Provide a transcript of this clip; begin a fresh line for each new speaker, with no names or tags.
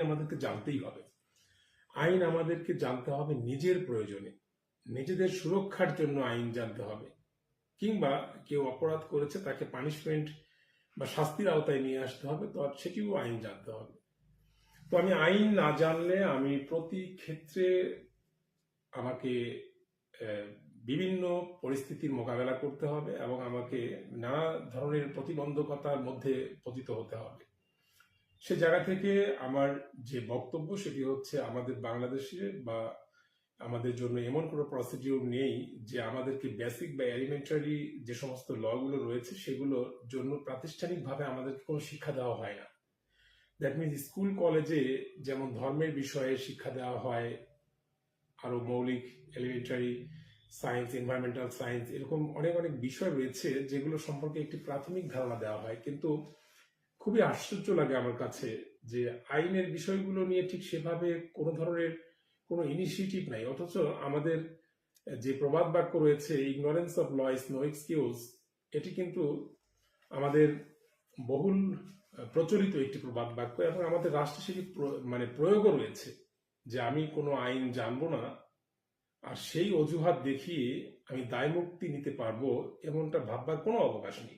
আমাদেরকে জানতেই হবে। আইন আমাদেরকে জানতে হবে নিজের প্রয়োজনে, নিজেদের সুরক্ষার জন্য আইন জানতে হবে, কিংবা কেউ অপরাধ করেছে তাকে পানিশমেন্ট বা শাস্তির আওতায় নিয়ে আসতে হবে, তো সেটিও আইন জানতে হবে। তো আমি আইন না জানলে আমি প্রতি ক্ষেত্রে আমাকে বিভিন্ন পরিস্থিতির মোকাবেলা করতে হবে এবং আমাকে নানা ধরনের প্রতিবন্ধকতার মধ্যে পতিত হতে হবে। সে জায়গা থেকে আমার যে বক্তব্য সেটি হচ্ছে, আমাদের বাংলাদেশে বা আমাদের জন্য এমন কোনো প্রসিডিউর নেই যে আমাদেরকে বেসিক বা এলিমেন্টারি যে সমস্ত লগুলো রয়েছে সেগুলোর জন্য প্রাতিষ্ঠানিকভাবে আমাদেরকে কোনো শিক্ষা দেওয়া হয় না। দ্যাট মিনস স্কুল কলেজে যেমন ধর্মের বিষয়ে শিক্ষা দেওয়া হয়, আরো মৌলিক এলিমেন্টারি সায়েন্স, এনভায়রনমেন্টাল সায়েন্স, এরকম অনেক অনেক বিষয় রয়েছে যেগুলো সম্পর্কে একটি প্রাথমিক ধারণা দেওয়া হয়, কিন্তু খুবই আশ্চর্য লাগে আমার কাছে যে আইনের বিষয়গুলো নিয়ে ঠিক সেভাবে কোনো ধরনের কোনো ইনিশিয়েটিভ নাই। অথচ আমাদের যে প্রবাদ বাক্য রয়েছে, ignorance of law is no excuse, এটি কিন্তু আমাদের বহুল প্রচলিত একটি প্রবাদ বাক্য এবং আমাদের রাষ্ট্রে সেটি মানে প্রয়োগও রয়েছে যে আমি কোনো আইন জানবো না আর সেই অজুহাত দেখিয়ে আমি দায়মুক্তি নিতে পারবো, এমনটা ভাববার কোনো অবকাশ নেই।